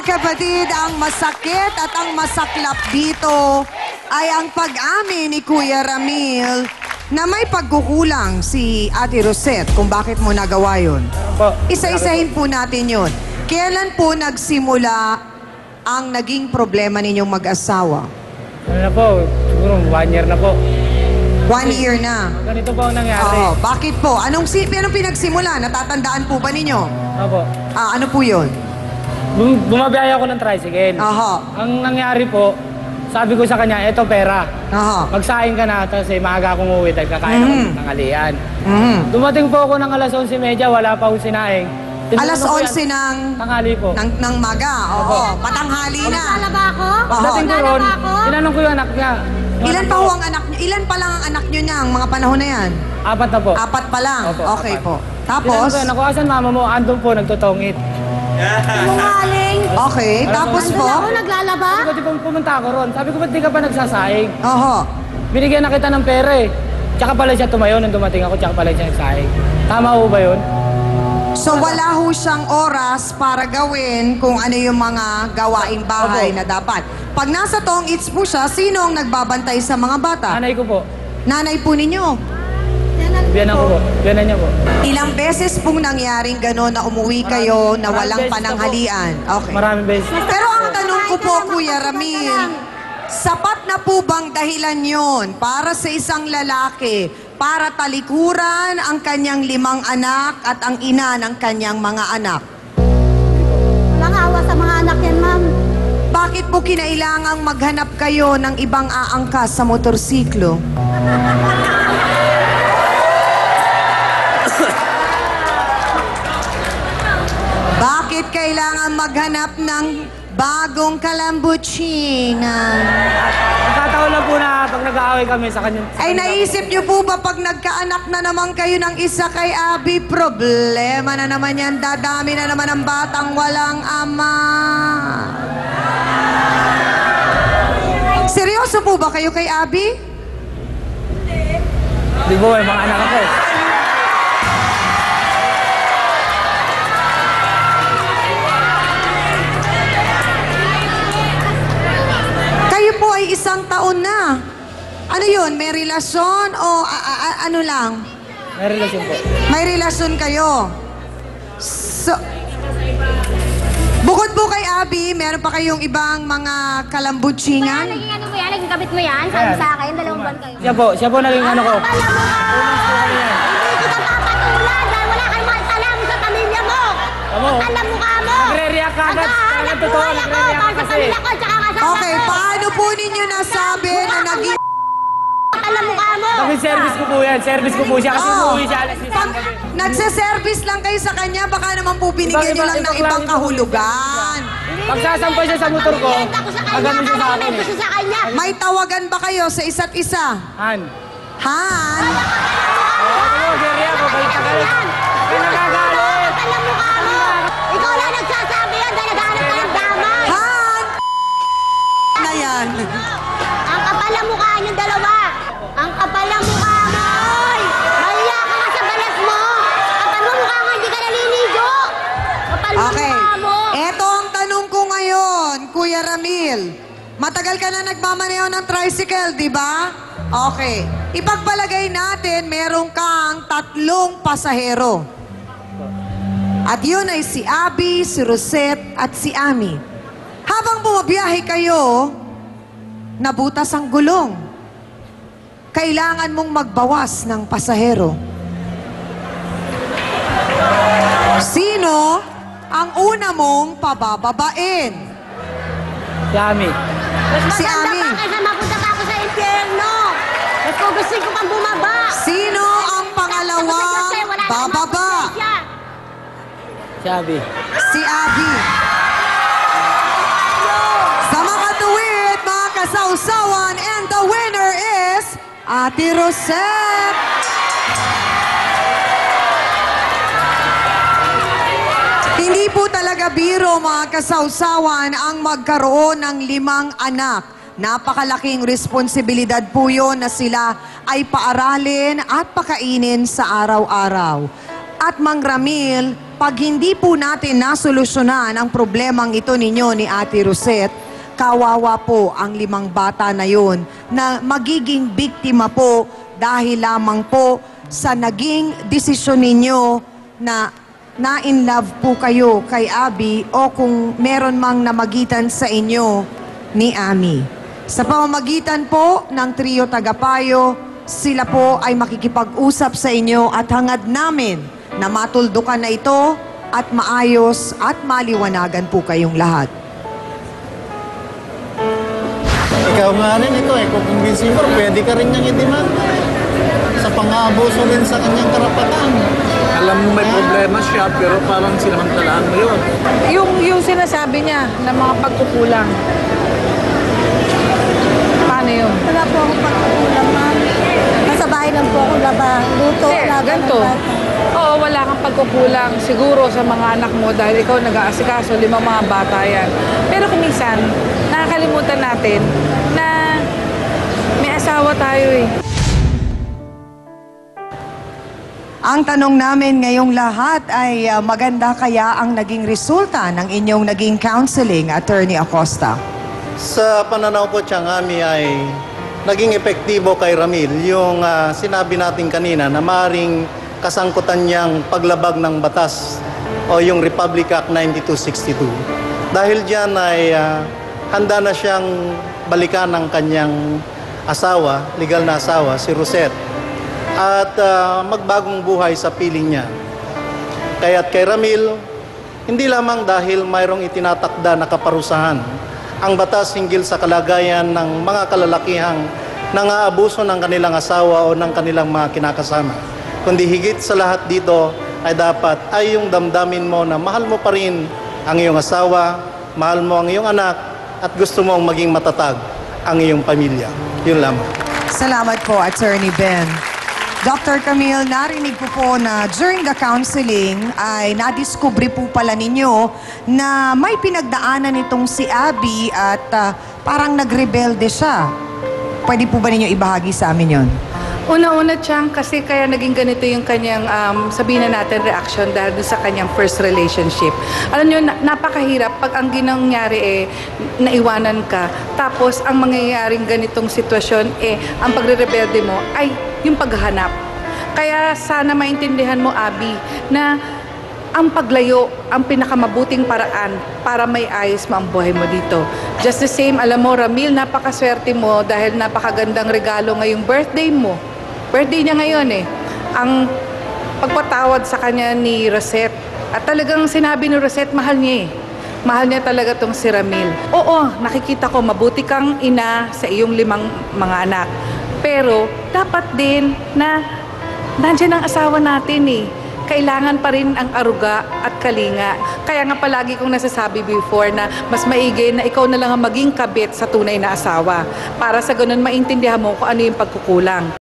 kapatid, ang masakit at ang masaklap dito ay ang pag-amin ni Kuya Ramil na may pagkukulang si Ate Rosette kung bakit mo nagawa yun. Isa-isahin po natin yun. Kailan po nagsimula ang naging problema ninyong mag-asawa? Ano na po? Siguro 1 year na po. 1 year na. Ganito po ang nangyari. Oo. Bakit po? Anong pinagsimula? Natatandaan po ba ninyo? Opo. Ano po yun? Bumabiyaya ako ng tricycle. Aha. Ang nangyari po, sabi ko sa kanya, eto pera. Aha. Magsaing ka na, kasi maaga akong uwi, kakain ako ng tanghalian. Dumating po ako ng alas 11:30, wala pa akong sinaing. Alas 11 ng... Tanghali po. ng maga. Oo. Patanghali na. Naglalaba ako? Dating ko ron, tinanong ko yung anak niya. Ilan pa ho ang anak niyo? Ilan pa lang ang anak niyo niyang mga panahon na yan? 4 na po. 4 pa lang? Opo, Okay 4. po. Tinanong Tapos? ko yun, ako, asan mama mo? Andun po, nagtutongit. Sinungaling. Okay. Tapos po? Ako naglalaba? Sabi ko, di pa pumunta ako ron. Sabi ko, ba't di ka pa nagsasaing? Oho. Binigyan na kita ng pera eh. Tsaka pala siya tumayo nung dumating ako, tsaka pala siya nagsaing. Tama ho ba yun? So wala ho siyang oras para gawin kung ano yung mga gawaing bahay Opo. na dapat. Pag nasa tong-its po siya, sino ang nagbabantay sa mga bata? Nanay ko po. Nanay po ninyo. Biyanan ko po. Biyanan niya po. Ilang beses pong nangyaring gano'n na umuwi kayo na walang beses na po. pananghalian? Okay. Maraming beses. Pero ang tanong ko po, Kuya Ramil, sapat na po bang dahilan yon para sa isang lalaki para talikuran ang kanyang 5 anak at ang ina ng kanyang mga anak? Walang awa sa mga anak yan, ma'am. Bakit po kinailangang maghanap kayo ng ibang aangkas sa motorsiklo? Bakit kailangan maghanap ng bagong kalambutsina? Nagkataon lang po na pag nag-aaway kami sa kanya. Ay, naisip niyo po ba pag nagkaanak na naman kayo ng isa kay Abby, problema na naman yan, dadami na naman ang batang walang ama. Seryoso po ba kayo kay Abby? Di po, may mga anak ako. Kayo po ay 1 taon na. Ano yun? May relasyon o ano lang? May relasyon po. May relasyon kayo. So, bukod po kay Abby, meron pa kayong ibang mga kalambutsingan? Naging ano mo yan? Naging kabit mo yan? Sabi sa akin, 2 buwan kayo. Siya po naging ano ko. Pala mo ka! Hindi kita papatulan dahil wala kang masalam sa pamilya mo. Tama. Alam mo ka mo. Nagre-react ka agad. Naghahanap Totoo, buhay ako nagre-react para sa kasi. pamilya ko tsaka kasama Okay, ko. paano po ninyo nasabi na naging... Alam mo ka mo. Bakit service ko po yan? Service ko po siya kasi Oh. umuwi siya alas 10 Pag ng gabi. nagse-service lang kayo sa kanya, baka naman po binigyan nyo lang ng ibang kahulugan. Pagsasampay siya sa motor ko, Benta ko sa kanya, agad siya sa akin benta eh. siya sa kanya. May tawagan ba kayo sa isa't isa? Han. Han? Oo, Jerry ako. Balik ka galit. Kaya nagagalit. Alam mo ka mo. Ikaw lang nagsasabi yan dahil naghahanap ka ng damay. Han? Na yan. Ang kapal ang mukha niyong dalawa. Ang kapal ang mukha mo. Oy! Mahiya ka nga sa balat mo. Kapal mo mukha nga hindi ka naliligo. Kapal mo Okay. mukha mo. Eto ang tanong ko ngayon, Kuya Ramil. Matagal ka na nagmamaneho ng tricycle, di ba? Okay. Ipagpalagay natin, meron kang 3 pasahero. At yun ay si Abby, si Rosette, at si Ami. Habang bumabiyahe kayo, nabutas ang gulong. Kailangan mong magbawas ng pasahero. Sino ang una mong pabababain? Si Ami. Mas Si maganda Ami. pa kaysa mapunta pa ako sa impyerno. Mas gusto ko pang bumaba. Sino ang pangalawang bababa? Si Abby. Si Abby. Sa mga tuwid, mga kasawsawan, and the winner is Ate Rosette. Hindi po talaga biro, mga kasawsawan, ang magkaroon ng 5 anak. Napakalaking responsibilidad po yun na sila ay paaralin at pakainin sa araw-araw. At Mang Ramil, kapag hindi po natin nasolusyonan ang problemang ito ninyo ni Ate Rosette, kawawa po ang 5 bata na yun na magiging biktima po dahil lamang po sa naging desisyon ninyo na in love po kayo kay Abby o kung meron mang namagitan sa inyo ni Ami. Sa pamamagitan po ng Trio Tagapayo, sila po ay makikipag-usap sa inyo at hangad namin na matuldukan na ito at maayos at maliwanagan po kayong lahat. Ikaw nga rin ito kung convincing mo, pwede ka rin niyang i-demanda sa pang-aabuso rin sa kanyang karapatan. Alam mo may problema siya, pero parang sinamantalaan mo yun. Yung sinasabi niya na mga pagkukulang. Paano yun? Wala po akong pagkukulang, ma'am. Nasa bahay lang po ako luto, Ganito. Oo, wala kang pagkukulang siguro sa mga anak mo dahil ikaw nag-aasikaso, 5 mga bata yan. Pero kung minsan, nakakalimutan natin na may asawa tayo eh. Ang tanong namin ngayong lahat ay maganda kaya ang naging resulta ng inyong naging counseling, Attorney Acosta? Sa pananaw ko, Ami, ay naging epektibo kay Ramil yung sinabi natin kanina na maaaring kasangkutan niyang paglabag ng batas o yung Republic Act 9262. Dahil diyan ay handa na siyang balikan ng kanyang asawa, legal na asawa, si Rosette, at magbagong buhay sa piling niya. Kaya't kay Ramil, hindi lamang dahil mayroong itinatakda na kaparusahan ang batas hinggil sa kalagayan ng mga kalalakihang nang-aabuso ng kanilang asawa o ng kanilang mga kinakasama, kundi higit sa lahat dito ay dapat ay yung damdamin mo na mahal mo pa rin ang iyong asawa, mahal mo ang iyong anak, at gusto mong maging matatag ang iyong pamilya. Yun lamang. Salamat po, Attorney Ben. Dr. Camille, narinig ko po na during the counseling ay nadiskubre po pala ninyo na may pinagdaanan itong si Abby at parang nagrebelde siya. Pwede po ba ninyo ibahagi sa amin yon? Una-una, Chang, kasi kaya naging ganito yung kanyang, sabihin na natin, reaction dahil doon sa kanyang first relationship. Alam nyo, napakahirap pag ang ginangyari naiwanan ka, tapos ang mangyayaring ganitong sitwasyon, ang pagre-rebelde mo ay yung paghahanap. Kaya sana maintindihan mo, Abby, na ang paglayo, ang pinakamabuting paraan para may ayos mo ang buhay mo dito. Just the same, alam mo, Ramil, napakaswerte mo dahil napakagandang regalo ngayong birthday mo. Birthday niya ngayon Ang pagpatawad sa kanya ni Rosette. At talagang sinabi ni Rosette, mahal niya Mahal niya talaga tong si Ramil. Oo, nakikita ko mabuti kang ina sa iyong 5 mga anak. Pero dapat din na nandiyan ang asawa natin Kailangan pa rin ang aruga at kalinga. Kaya nga palagi kong nasasabi before na mas maigi na ikaw na lang ang maging kabit sa tunay na asawa. Para sa ganun maintindihan mo kung ano yung pagkukulang.